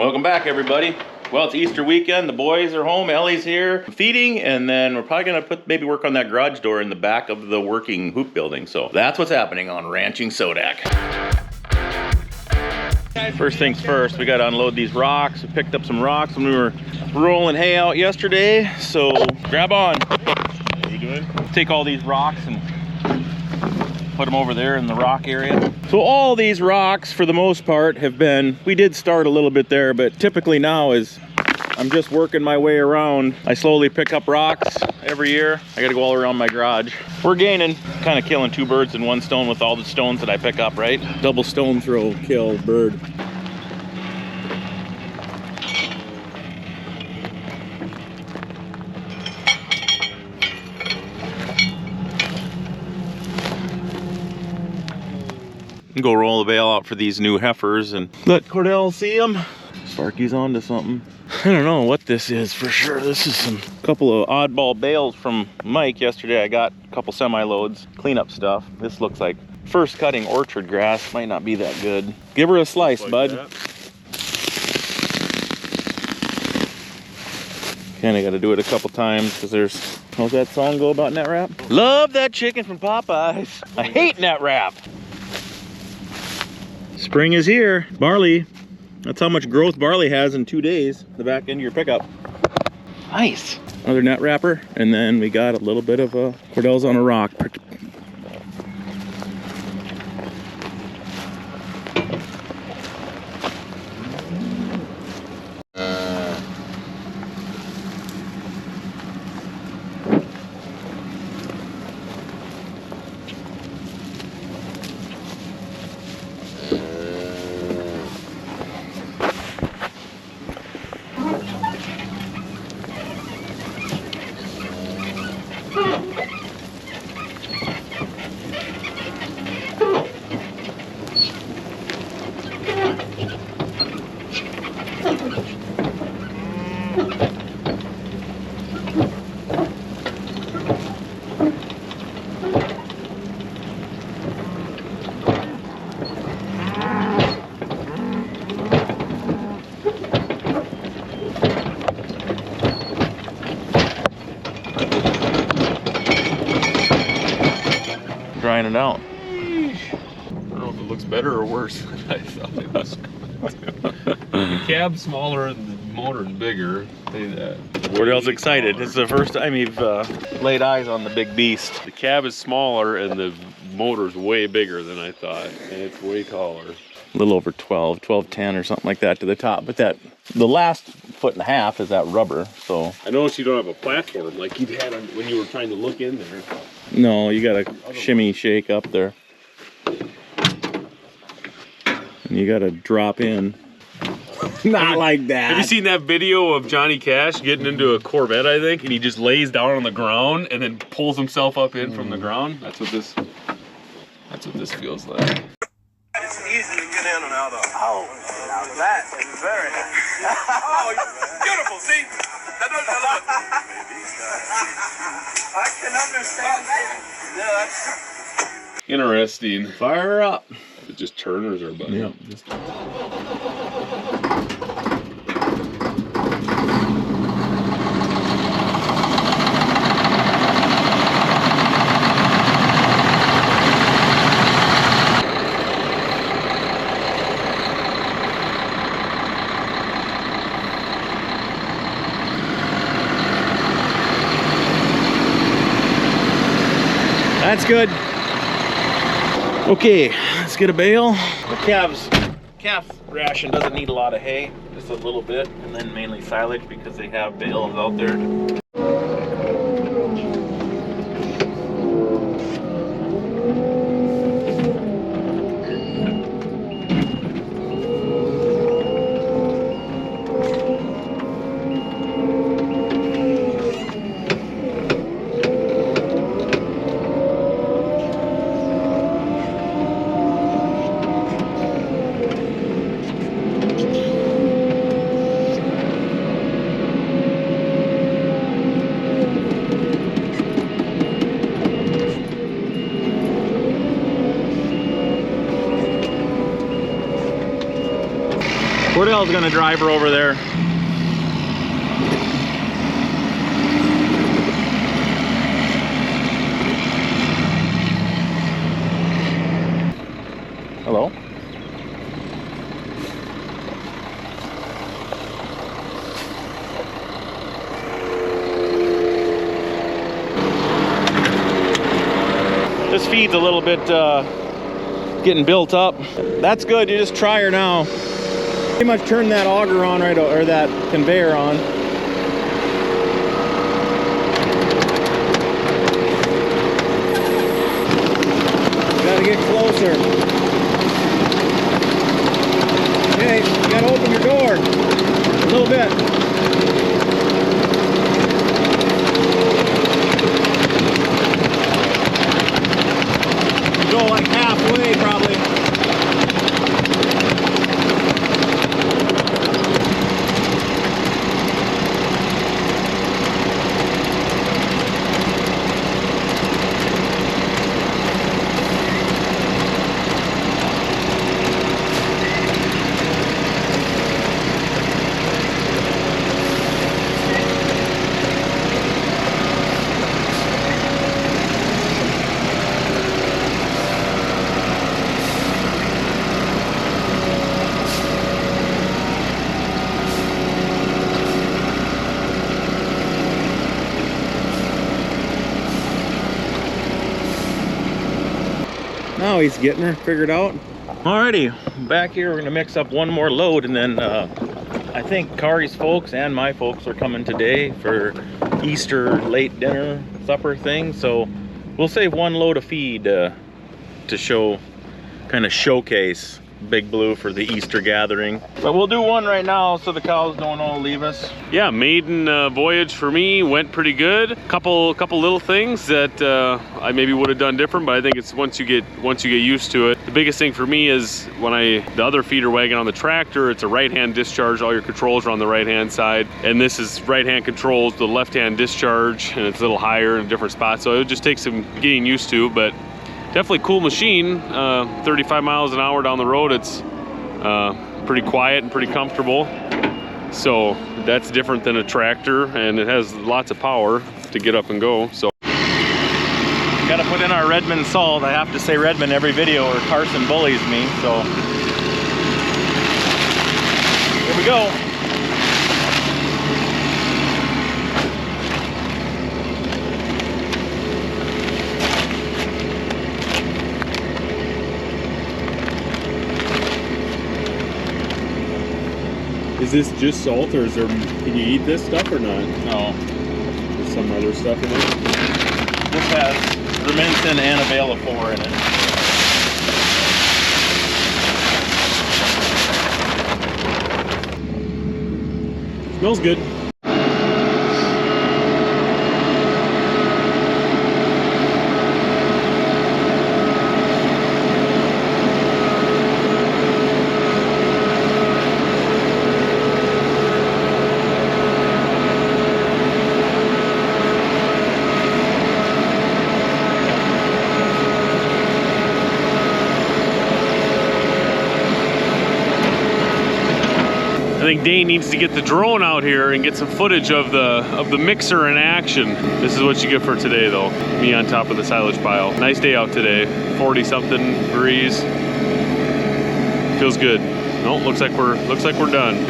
Welcome back, everybody. Well, it's Easter weekend. The boys are home. Ellie's here feeding, and then we're probably gonna maybe work on that garage door in the back of the working hoop building. So that's what's happening on Ranching Sodak. First things first, we gotta unload these rocks. We picked up some rocks when we were rolling hay out yesterday. So grab on. What are we doing? Take all these rocks and put them over there in the rock area. So all these rocks, for the most part, have been, we did start a little bit there, but typically now is I'm just working my way around. I slowly pick up rocks every year. I gotta go all around my garage. We're gaining, kind of killing two birds in one stone with all the stones that I pick up, right? Double stone throw, kill bird. Go roll the bale out for these new heifers and let Cordell see them. Sparky's onto something. I don't know what this is for sure. This is some couple of oddball bales from Mike yesterday. I got a couple semi-loads, cleanup stuff. This looks like first cutting orchard grass. Might not be that good. Give her a slice, like bud. Kinda gotta do it a couple times because there's, how's that song go about net wrap? Love that chicken from Popeyes. I hate net wrap. Spring is here. Barley. That's how much growth barley has in 2 days. The back end of your pickup. Nice. Another net wrapper. And then we got a little bit of Cordell's on a rock. Drying it out. I don't know if it looks better or worse than I thought it was. The cab's smaller and the motor's bigger. Cordell's excited. It's the first time you've laid eyes on the big beast. The cab is smaller and the motor's way bigger than I thought, and it's way taller. A little over 12.10 or something like that to the top, but the last 1.5 feet is that rubber. So I noticed you don't have a platform like you had when you were trying to look in there. No, you gotta shimmy shake up there, and you gotta drop in. Not like that. Have you seen that video of Johnny Cash getting into a Corvette, I think, and he just lays down on the ground and then pulls himself up in from the ground? That's what this feels like. It's easy to get in and out of. Oh, now that is very nice. Oh, beautiful. See? I can understand that. Yeah, that's Interesting. Fire her up. Is it just turners or button? Yeah. That's good. Okay, let's get a bale. The calf ration doesn't need a lot of hay, just a little bit, and then mainly silage because they have bales out there. Kyle's gonna drive her over there. Hello? This feed's a little bit getting built up. That's good, you just try her now. Pretty much turn that auger on right, or that conveyor on. Gotta get closer. Okay, you gotta open your door a little bit. Go like halfway probably. Now he's getting her figured out. Alrighty, back here we're gonna mix up one more load, and then I think Kari's folks and my folks are coming today for Easter late dinner supper thing. So we'll save one load of feed to show, kind of showcase Big Blue for the Easter gathering. But we'll do one right now so the cows don't all leave us. Yeah, maiden voyage for me went pretty good. Couple little things that I maybe would have done different, but I think it's once you get used to it. The biggest thing for me is when the other feeder wagon on the tractor, it's a right-hand discharge. All your controls are on the right-hand side, and this is right-hand controls, the left-hand discharge, and it's a little higher in different spots. So it just takes some getting used to, but definitely cool machine. 35 miles an hour down the road. It's pretty quiet and pretty comfortable. So that's different than a tractor, and it has lots of power to get up and go. So gotta put in our Redmonds Salt. I have to say Redmond every video or Carson bullies me. So here we go. is this just salt, or can you eat this stuff or not? No. There's some other stuff in it. This has Redmonds and a bale of 4 in it. Smells good. I think Dane needs to get the drone out here and get some footage of the mixer in action. This is what you get for today, though. Me on top of the silage pile. Nice day out today. 40-something degrees. Feels good. No, looks like we're done.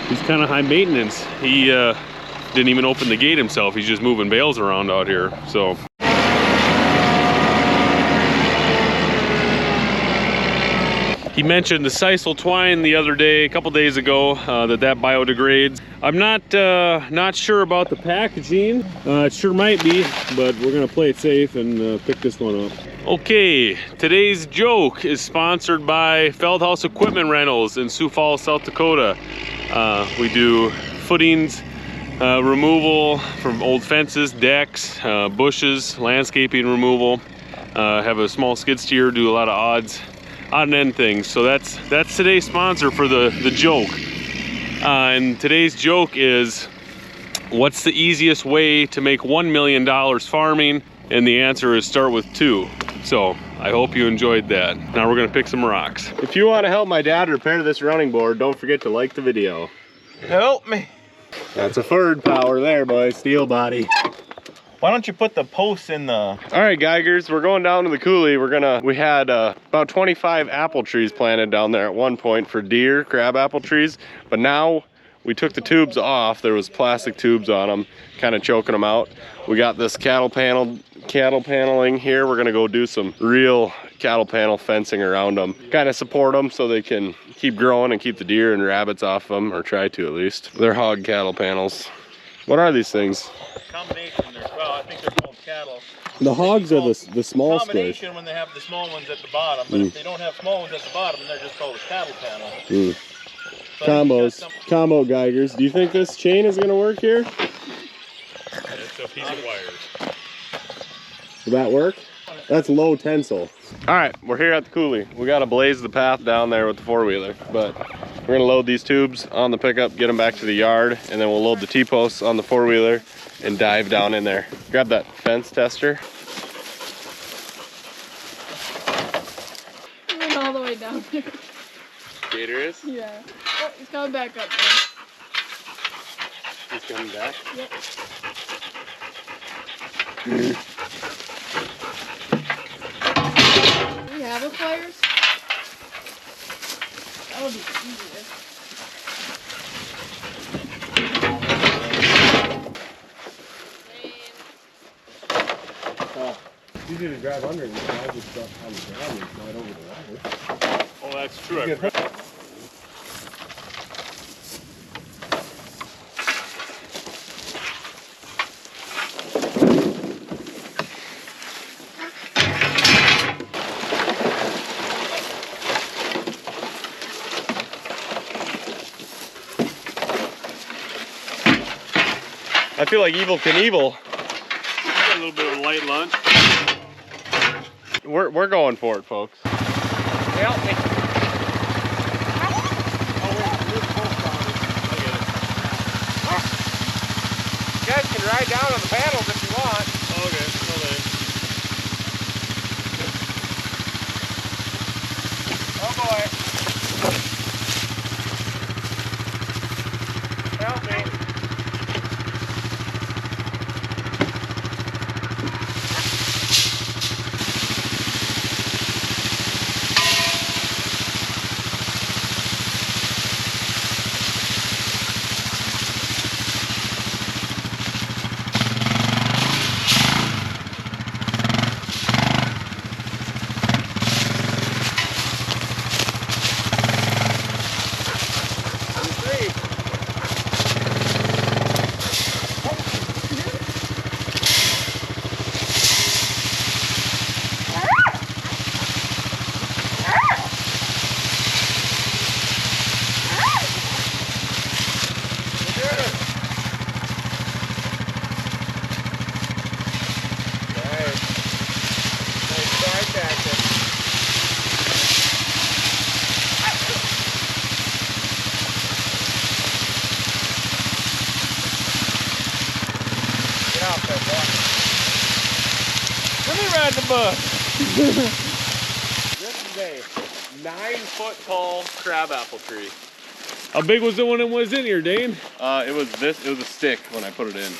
He's kind of high maintenance. He didn't even open the gate himself. He's just moving bales around out here. So he mentioned the sisal twine the other day, a couple days ago, that biodegrades. I'm not sure about the packaging. It sure might be, but we're gonna play it safe and pick this one up. Okay, today's joke is sponsored by Feldhaus Equipment Rentals in Sioux Falls, South Dakota. We do footings, removal from old fences, decks, bushes, landscaping removal. Have a small skid steer, do a lot of on and end things. So that's today's sponsor for the joke. And today's joke is, what's the easiest way to make $1 million farming? And the answer is start with 2. So I hope you enjoyed that. Now we're gonna pick some rocks. If you want to help my dad repair this running board, don't forget to like the video. Help me. That's a Ford power there, boy. Steel body. Why don't you put the posts in the... All right, Geigers, we're going down to the coulee. We had about 25 apple trees planted down there at one point for deer, crab apple trees. But now we took the tubes off. There was plastic tubes on them, kind of choking them out. We got this cattle paneling here. We're gonna go do some real cattle panel fencing around them, kind of support them so they can keep growing and keep the deer and rabbits off of them, or try to at least. They're hog cattle panels. What are these things? Combination. Well, I think they're called cattle. The hogs are the small squares. Combination when they have the small ones at the bottom, but if they don't have small ones at the bottom, they're just called a cattle panel. So Combos. Combo Geigers. Do you think this chain is gonna work here? It's a piece of wire. Will that work? That's low tensile. All right, we're here at the coulee. We gotta blaze the path down there with the 4-wheeler, but we're gonna load these tubes on the pickup, get them back to the yard, and then we'll load the T-posts on the 4-wheeler and dive down in there. Grab that fence tester. He went all the way down there. Gator is? Yeah. Oh, he's coming back up He's coming back? there. Yep. Do we have a pliers? That would be easier. It's easy to grab under and I just stuff on the ground and slide over the ladder. Oh, that's true. I forgot. I feel like Evel Knievel. A little bit of a light lunch. We're going for it, folks. Help me. You guys can ride down on the paddles if you want. Okay, Oh boy. Help me. Let me ride the bus. This is a 9-foot tall crab apple tree. How big was the one that was in here, Dane? It was a stick when I put it in.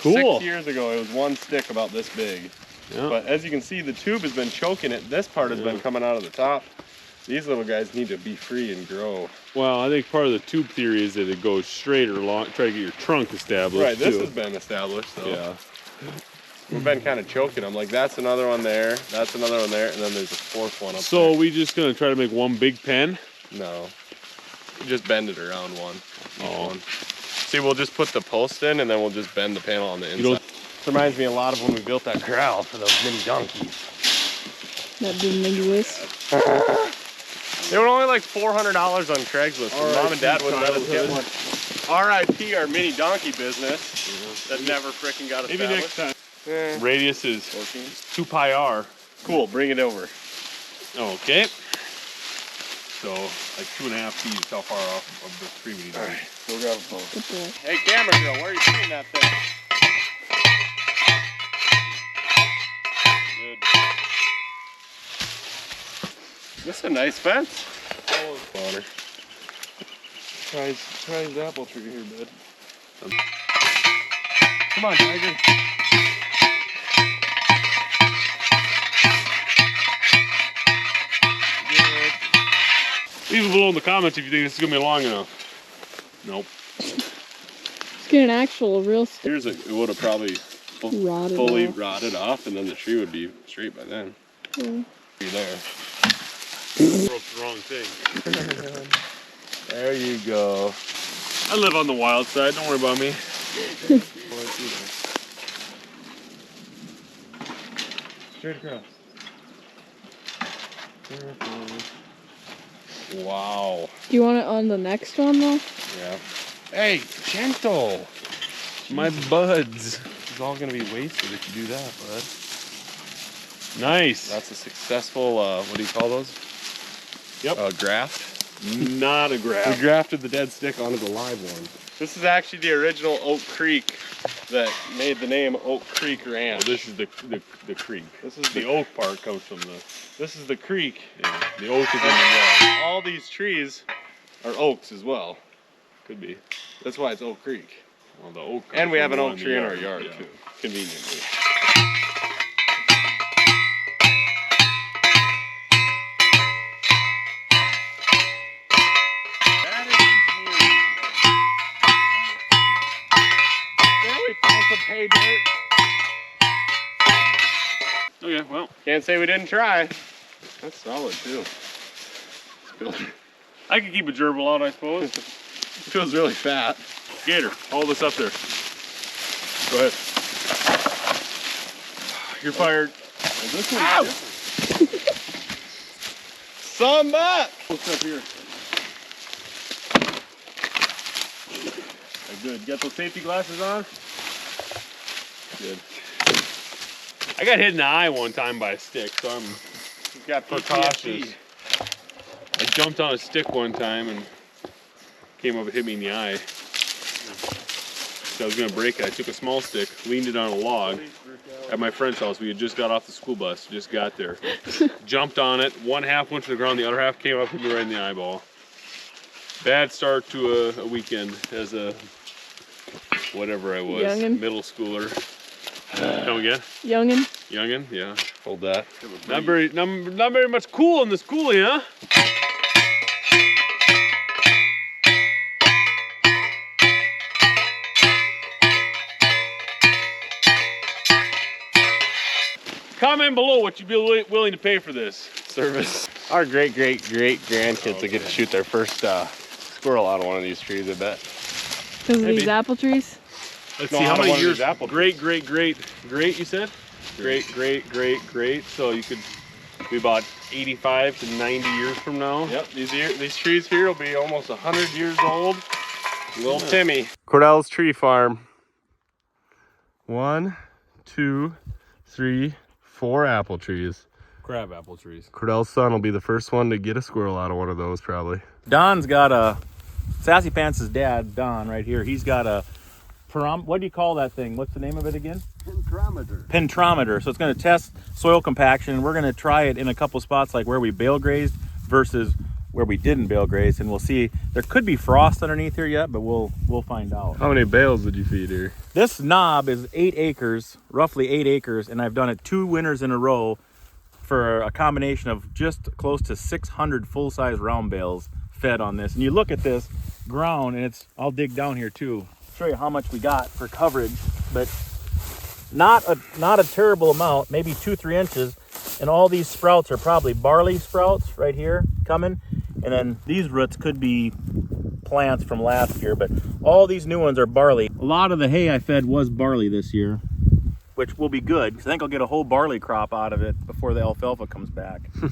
Cool. 6 years ago, it was one stick about this big. Yeah. But as you can see, the tube has been choking it. This part has been coming out of the top. These little guys need to be free and grow. Well, I think part of the tube theory is that it goes straight or long, try to get your trunk established. Right, this too. has been established, so. Yeah. We've been kind of choking them. Like, that's another one there, that's another one there, and then there's a fourth one up So there. we just gonna try to make one big pen? No. Just bend it around one. Oh. One. See, we'll just put the post in, and then we'll just bend the panel on the inside. don't- This reminds me a lot of when we built that corral for those mini donkeys. That big Midwest. They were only like $400 on Craigslist. And Mom and Dad wouldn't let us get one. R.I.P. our mini donkey business that never frickin' got Maybe established. next time. Eh, Radius is 14. 2 pi r. Cool, bring it over. Okay. So like 2.5 feet is how far off of the tree we need. All right, go grab a phone. Good boy. Hey, camera girl, where are you shooting that thing? Good. This is a nice fence. Water. Try his apple tree here, bud. Come on, Tiger. Leave it below in the comments if you think this is gonna be long enough. Nope. Let's get an actual real stick. Here's it would have probably Rotted fully off. rotted off, and then the tree would be straight by then. Yeah. Be there. Broke the wrong thing. There you go. I live on the wild side, don't worry about me. Straight across. Wow. Do you want it on the next one though? Yeah. Hey, gentle. My buds. It's all gonna be wasted if you do that, bud. Nice. That's a successful, what do you call those? Yep. Graft. Not a We graft. grafted the dead stick onto the live one. This is actually the original Oak Creek that made the name Oak Creek Oh, Ranch. this is the creek. This is The oak part comes from the. This is the creek. Yeah, the oak is in the yard. All these trees are oaks as well. Could be. That's why it's Oak Creek. Well, the oak. And we comes have an from the oak one tree in our the yard yeah. too, conveniently. There we found some pay dirt. Okay, well, Can't say we didn't try. That's solid too. I could keep a gerbil out, I suppose. Feels really fat. Gator, hold this up there. Go ahead. You're fired. This one's different. Some up. What's up here? Good. Got those safety glasses on? Good. I got hit in the eye one time by a stick, so I'm Got precautious. PTSD. I jumped on a stick one time and came up and hit me in the eye. So I was gonna break it. I took a small stick, leaned it on a log at my friend's house. We had just got off the school bus, just got there. Jumped on it, one half went to the ground, the other half came up and hit me right in the eyeball. Bad start to a weekend as a whatever I was, Youngin'. middle schooler. Come again? Youngin. Youngin? Yeah. Hold that. Not very much cool in this coolie, huh? Comment below what you'd be willing to pay for this. Service. Our great grandkids will get to shoot their first squirrel out of one of these trees, I bet. Because of Maybe. these apple trees? Let's No, see, out how of many one of years? these apple Great, you said? Great. So you could be about 85 to 90 years from now. Yep, these trees here will be almost 100 years old. Little Yeah. Timmy. Cordell's Tree Farm. 1, 2, 3, 4 apple trees. Crab apple trees. Cordell's son will be the first one to get a squirrel out of one of those, probably. Don's got a Sassy Pants' dad, Don, right here. He's got a what do you call that thing? What's the name of it again? Pentrometer. So it's going to test soil compaction, and we're going to try it in a couple spots, like where we bale grazed versus where we didn't bale graze, and we'll see. There could be frost underneath here yet, but we'll find out. How many bales did you feed here? This knob is 8 acres, roughly 8 acres, and I've done it 2 winters in a row for a combination of just close to 600 full-size round bales fed on this. And you look at this ground, and I'll dig down here too, show you how much we got for coverage, but not a terrible amount, maybe 2-3 inches. And all these sprouts are probably barley sprouts right here coming. And then these roots could be plants from last year, but all these new ones are barley. A lot of the hay I fed was barley this year, which will be good, because I think I'll get a whole barley crop out of it before the alfalfa comes back. All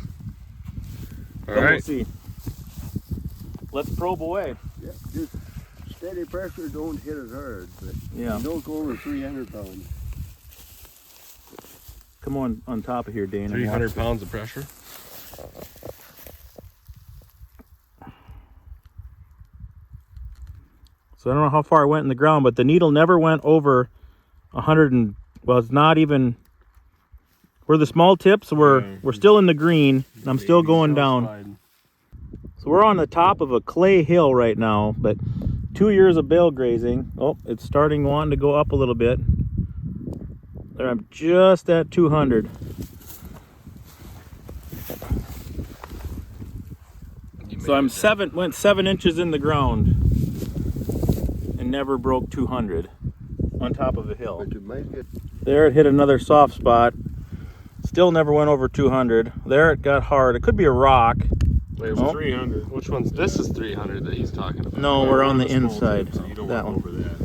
We'll right. see. Let's probe away. Yeah, just steady pressure, don't hit it hard, but Yeah. don't go over 300 pounds. Come on top of here, Dane. and 300 watch. pounds of pressure. So I don't know how far it went in the ground, but the needle never went over 100 and, well, it's not even, where the small tips were, we're still in the green, and I'm still going down. So we're on the top of a clay hill right now, but 2 years of bale grazing. Oh, it's starting wanting to go up a little bit. There, I'm just at 200. So I'm went 7 inches in the ground and never broke 200 on top of a hill. But you might get There it hit another soft spot. Still never went over 200. There it got hard. It could be a rock. Wait, Oh. 300. Which one's this? Is 300 that he's talking about? No, we're on the inside. So you don't That want one. over that.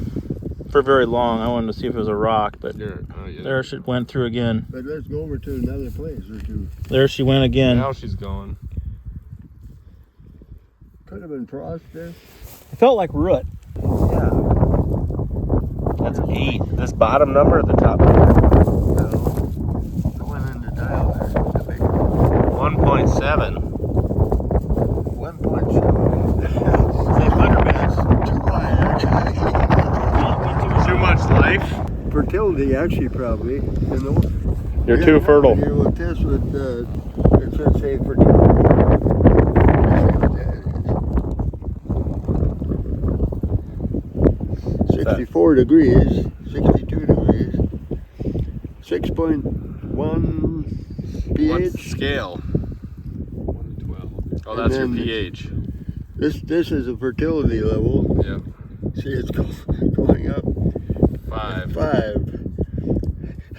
For very long, I wanted to see if it was a rock, but Yeah. there she went through again. But let's go over to another place or two. There she went again. Now she's going. Could have been frost there. It felt like root. Yeah. That's 8. This bottom number at the top. No. I went in the dial there. It's a big 1.7. 1.7. That Thunderbass. Too high, actually. Too much life. Fertility, actually, probably. You know. You're too fertile. You will test with, it should say fertility. 64 degrees, 62 degrees, 6.1 pH. What's the scale? 112. Oh, that's your And then pH. This is a fertility level. Yep. See, it's going up 5. 5.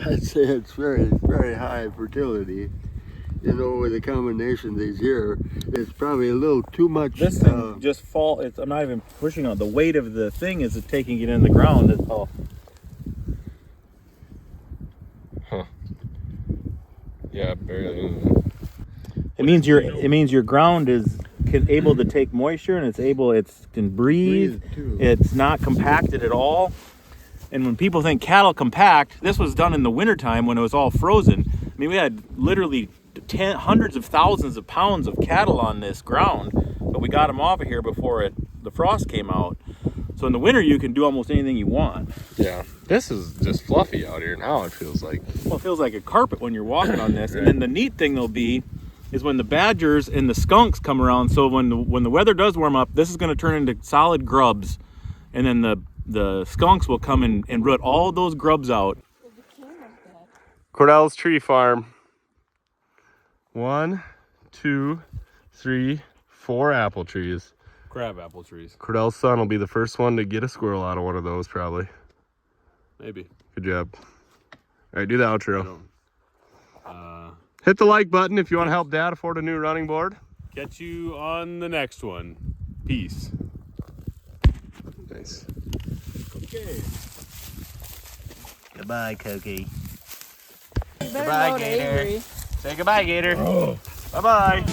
I'd say it's very, very high fertility. You know, with the combination these here, it's probably a little too much. This thing just fall. I'm not even pushing on. The weight of the thing is taking it in the ground. It's all. Huh. Yeah, barely. It means your ground is able to take moisture, and it can breathe. too. It's not compacted at all. And when people think cattle compact, this was done in the wintertime when it was all frozen. I mean, we had literally hundreds of thousands of pounds of cattle on this ground, but we got them off of here before the frost came out. So in the winter, you can do almost anything you want. Yeah. This is just fluffy out here now, it feels like. Well, it feels like a carpet when you're walking on this. And then the neat thing there'll be is when the badgers and the skunks come around. So when the weather does warm up, this is going to turn into solid grubs, and then the skunks will come and root all those grubs out. Cordell's Tree Farm. 1, 2, 3, 4 apple trees. Crab apple trees. Cordell's son will be the first one to get a squirrel out of one of those, probably. Maybe. Good job. All right, do the outro. Uh, Hit the like button if you want to help Dad afford a new running board. catch you on the next one. Peace. Nice. Okay. Goodbye, Cookie. Goodbye, Gator. Say goodbye, Gator. Bye-bye.